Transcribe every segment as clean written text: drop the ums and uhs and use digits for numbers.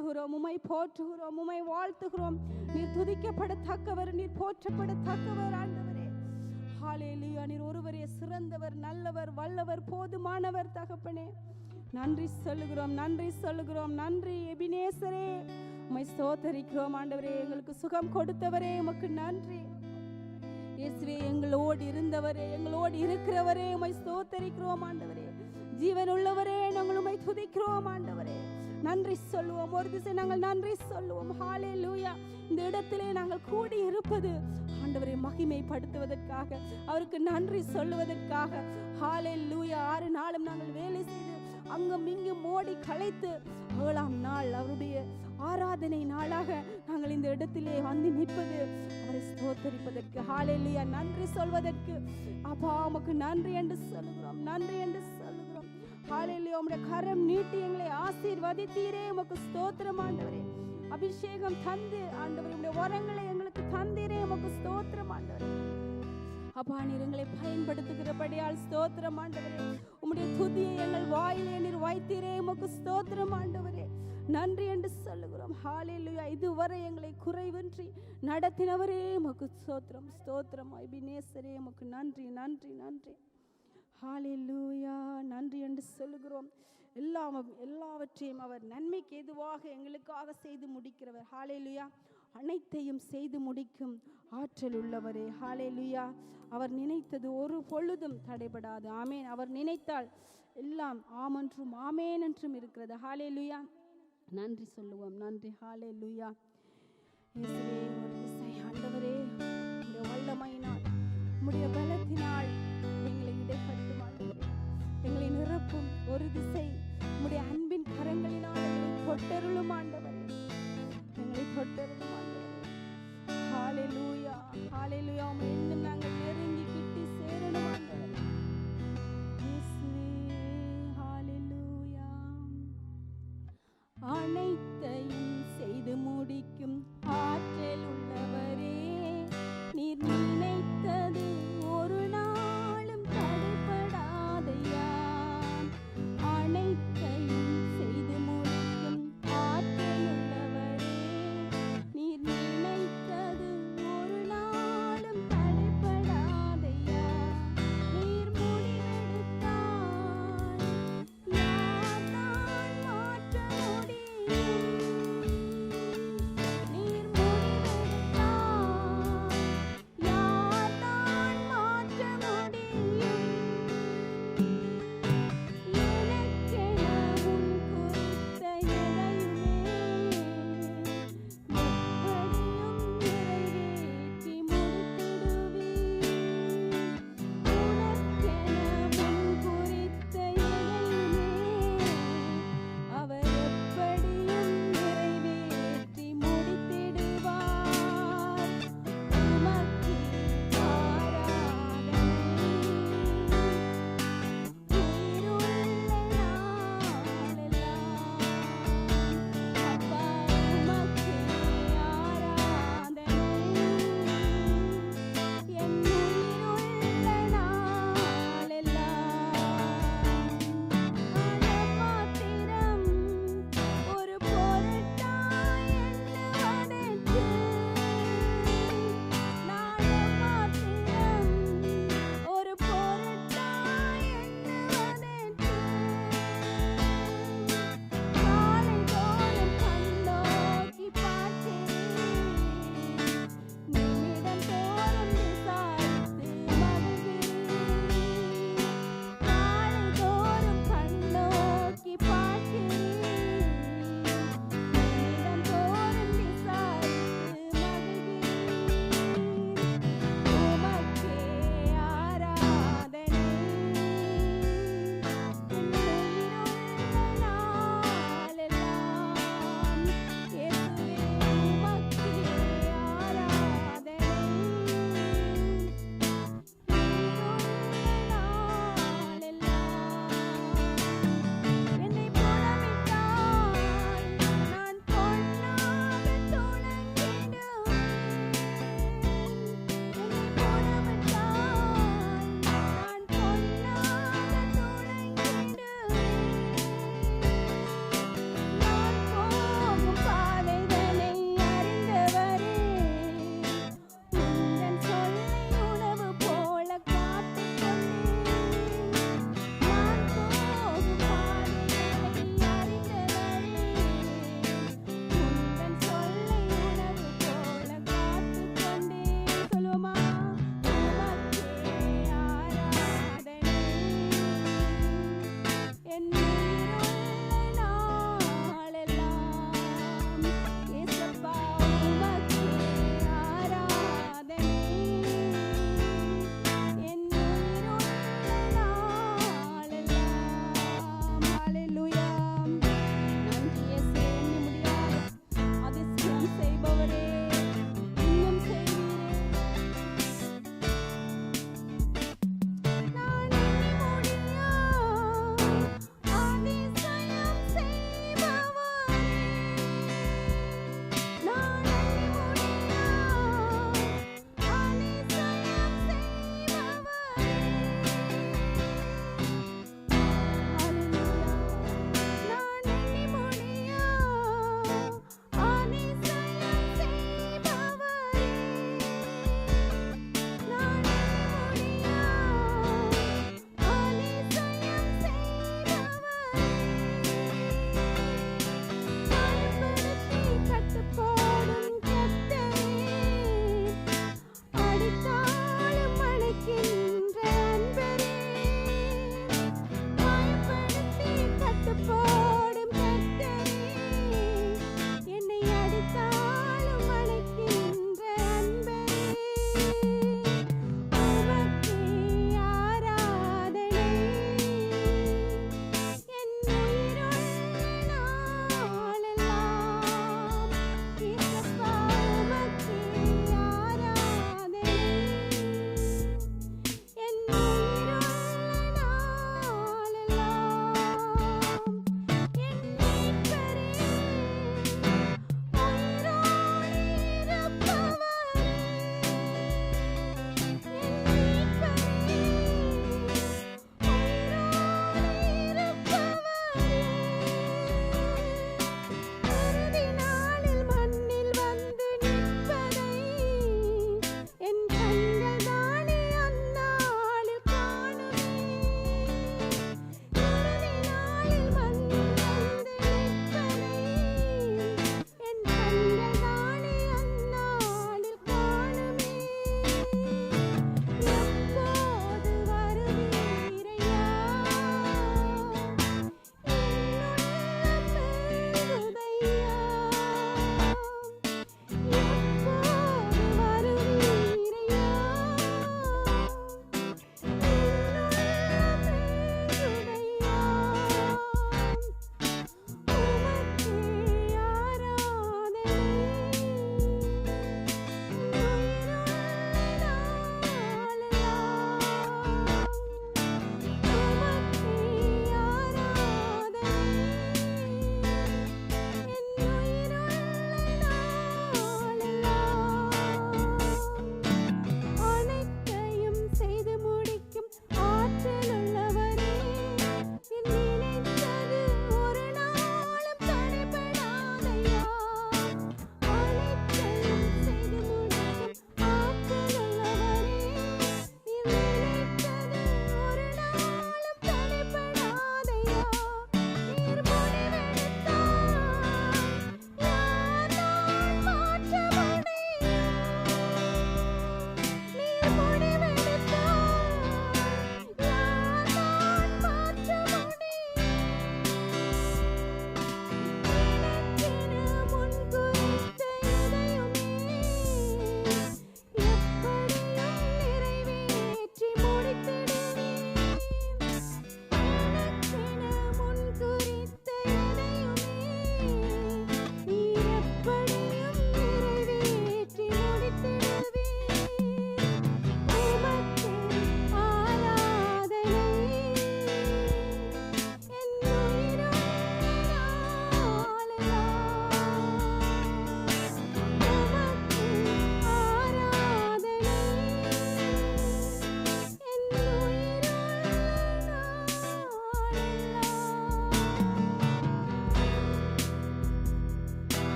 உயர்த்துகிறோம், உம்மை போற்றுகிறோம், உம்மை வாழ்த்துகிறோம். நீர் துதிக்கப்படத்தக்கவர், நீர் போற்றப்படத்தக்கவர் ஆண்டவரே. ஹல்லேலூயா. நீர் ஒருவரே சிறந்தவர், நல்லவர், வல்லவர், போதுமானவர் தகப்பனே. நன்றி சொல்லுகிறோம், நன்றி சொல்லுகிறோம். நன்றி எபினேசரே, உம்மை ஸ்தோத்தரிக்கிறோம் ஆண்டவரே. எங்களுக்கு சுகம் கொடுத்தவரே உமக்கு நன்றி. இயேசுவே, எங்களோடு இருந்தவரே, எங்களோடு இருக்கிறவரே உம்மை ஸ்தோத்தரிக்கிறோம் ஆண்டவரே. ஜீவன் உள்ளவரே, நாங்கள் உம்மை துதிக்கிறோம் ஆண்டவரே. நன்றி சொல்லுவோம், ஒரு திசை நாங்கள் நன்றி சொல்லுவோம். ஹல்லேலூயா. இந்த இடத்திலே நாங்கள் கூடி இருப்பது ஆண்டவரை மகிமைப்படுத்துவதற்காக, அவருக்கு நன்றி சொல்லுவதற்காக. ஹல்லேலூயா. 6 நாளும் நாங்கள் வேலை செய்து அங்கும் இங்கும் ஓடி களைத்து 7ஆம் நாள் அவருடைய ஆராதனை நாளாக நாங்கள் இந்த இடத்திலே வந்து நிற்பது அவரை ஸ்தோத்தரிப்பதற்கு. ஹல்லேலூயா. நன்றி சொல்வதற்கு. அப்பா உமக்கு நன்றி என்று சொல்லுகிறோம், நன்றி என்று சொல்லுகிறோம். ஹல்லேலூயா. உம்முடைய கரம் நீட்டி எங்களை ஆசீர்வதித்தீரே, உமக்கு ஸ்தோத்திரம் ஆண்டவரே. அபிஷேகம் தந்து ஆண்டவரே, உம்முடைய வரங்களை எங்களுக்கு தந்தீரே, உமக்கு ஸ்தோத்திரம் ஆண்டவரே. அப்பா, நீர் எங்களை பயன்படுத்துகிறபடியால் ஸ்தோத்திரம் ஆண்டவரே. உம்முடைய துதியை எங்கள் வாயிலே நீர் வைத்தீரே, உமக்கு ஸ்தோத்திரம் ஆண்டவரே. நன்றி என்று சொல்லுகிறோம். ஹல்லேலூயா. இதுவரை எங்களை குறைவின்றி நடத்தினவரே உமக்கு ஸ்தோத்திரம், ஸ்தோத்திரம். எபினேசரே, உமக்கு நன்றி, நன்றி, நன்றி. ஹல்லேலூயா. நன்றி என்று சொல்லுகிறோம். எல்லாவற்றையும் அவர் நன்மைக்கு ஏதுவாக எங்களுக்காக செய்து முடிக்கிறவர். ஹல்லேலூயா. அனைத்தையும் செய்து முடிக்கும் ஆற்றல் உள்ளவரே. ஹல்லேலூயா. அவர் நினைத்தது ஒரு பொழுதும் தடைபடாது. ஆமேன். அவர் நினைத்தால் எல்லாம் ஆமென்றும் ஆமேன் என்றும் இருக்கிறது. ஹல்லேலூயா. நன்றி சொல்லுவோம், நன்றி. ஹல்லேலூயா. இயேசுவே, ஒரு திசை ஆண்டவரே, உம்முடைய வல்லமையினால், உம்முடைய பலத்தினால் எங்களை இடைக்கட்டும் ஆண்டவரே. எங்களை நிரப்பும் ஒரு திசை உம்முடைய அன்பின் கரங்களினால் எங்களை தொட்டருளும் ஆண்டவரே, எங்களை தொட்டருளும் ஆண்டவரே. ஹல்லேலூயா. ஹல்லேலூயா. உம்மை இன்னும் நாங்கள் நெருங்கி கிட்டி சேரணும் ஆண்டவரே. இயேசுவே. ஹல்லேலூயா. அனைத்தையும் செய்து முடிக்கும் ஆற்றல் உள்ளவர்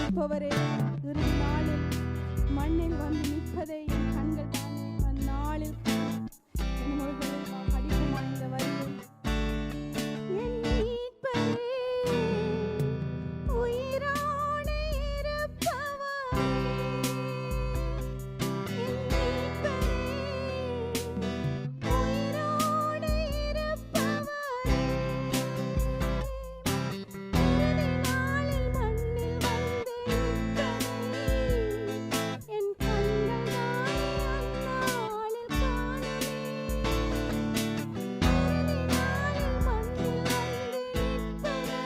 இருப்பவரே, இறுதி நாளில் மண்ணில் வந்து நிற்பதை என் கண்கள் தானே அந்நாளில் படிக்குமா இந்த வரியை. என் மீட்பரே, உயிரோடு இருப்பவரே, என் மீட்பரே, உயிரோடு இருப்பவரே, இறுதி நாளில் மண்ணில் வந்து நிற்பதை என் கண்கள் தானே அந்நாளில் காணுமே. இறுதி நாளில் மண்ணில் வந்து நிற்பதை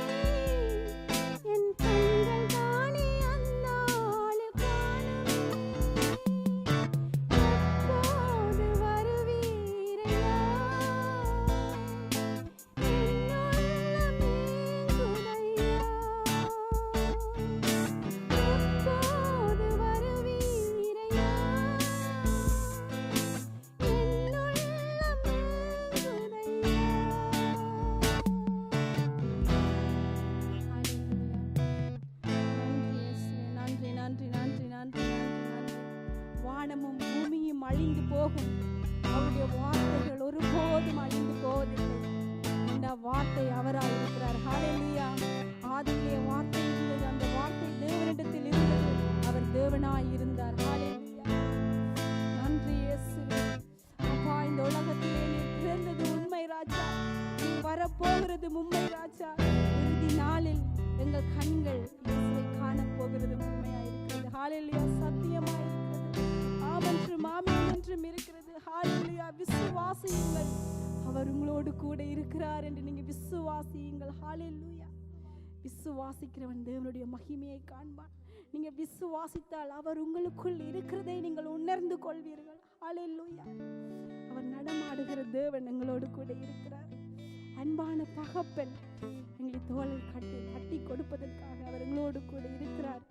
என் கண்கள் தானே அந்நாளில் காணுமே. எப்போது வருவீரையா, என் உள்ளம் ஏங்குதையா. எப்போது வருவீரையா, என் உள்ளம் ஏங்குதையா. நன்றி நன்றி நன்றி நன்றி நன்றி. வானமும் பூமியும் அழிந்து போகும், அவருடைய வார்த்தைகள் ஒருபோதும் அழிந்து போவதில்லை. இந்த வார்த்தை அவராய் இருக்கிறார். ஹல்லேலூயா. ஆதியிலே வார்த்தை இருந்தது, அந்த வார்த்தை தேவனிடத்தில் இருந்தது, அவர் தேவனாய் இருந்தார். ஹல்லேலூயா. நன்றி இயேசுவே. அப்பா, இந்த உலகத்திலே நீ பிறந்தது உண்மை ராஜா, நீ வரப்போகிறது உண்மை ராஜா. இறுதி நாளில் எங்கள் கண்கள் இயேசுவை காணப் போகிறது உண்மையாய் இருக்கிறது. ஹல்லேலூயா. சத்தியமாய் இருக்கிறது, ஆமென்றும் ஆமென் என்றும் இருக்கிறது. ஹல்லேலூயா. விசுவாசியுங்கள், அவர் உங்களோடு கூட இருக்கிறார் என்று நீங்க விசுவாசியுங்கள். ஹல்லேலூயா. விசுவாசிக்கிறவன் தேவனுடைய மகிமையை காண்பான். நீங்க விசுவாசித்தால் அவர் உங்களுக்குள் இருக்கிறதை நீங்கள் உணர்ந்து கொள்வீர்கள். ஹல்லேலூயா. அவர் நடமாடுகிற தேவன் எங்களோடு கூட இருக்கிறார். அன்பான தகப்பன் எங்களை தோளில் கட்டி கொடுப்பதற்காக அவர் எங்களோடு கூட இருக்கிறார்.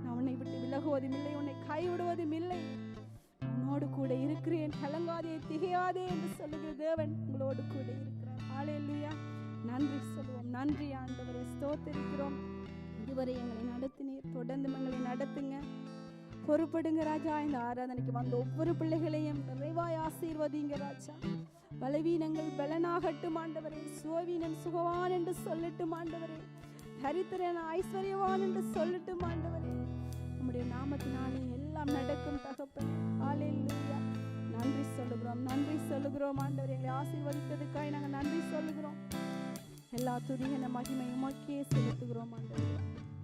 நான் உன்னை விட்டு விலகுவதும் இல்லை, உன்னை கைவிடுவதும் இல்லை, உன்னோடு கூட இருக்கிறேன், கலங்காதே திகையாதே என்று சொல்லுகிற தேவன் உங்களோடு கூட இருக்கிறார். ஹல்லேலூயா. நன்றி சொல்லுவோம். நன்றி ஆண்டவரே, ஸ்தோத்திரிக்கிறோம். இதுவரை எங்களை நடத்தினீர், தொடர்ந்து எங்களை நடத்துங்க, பொறுப்படுங்க ராஜா. இந்த ஆராதனைக்கு வந்த ஒவ்வொரு பிள்ளைகளையும் நிறைவாய் ஆசீர்வதிங்க ராஜா. பலவீனங்கள் பலனாகட்டும் ஆண்டவரே, சுகவீனம் சுகவான் என்று சொல்லட்டும் ஆண்டவரே, தரித்திரன் ஐஸ்வர்யவான் என்று சொல்லட்டும் ஆண்டவரே. நம்முடைய நாமத்தினாலே எல்லாம் நடக்கும் தகப்பனே. ஹல்லேலூயா. நன்றி சொல்லுகிறோம், நன்றி சொல்லுகிறோம் ஆண்டவரே. எங்களை ஆசீர்வதித்ததுக்காக நாங்கள் நன்றி சொல்லுகிறோம். எல்லா துதியான மகிமை உமக்கே செலுத்துகிறோம் ஆண்டவரே.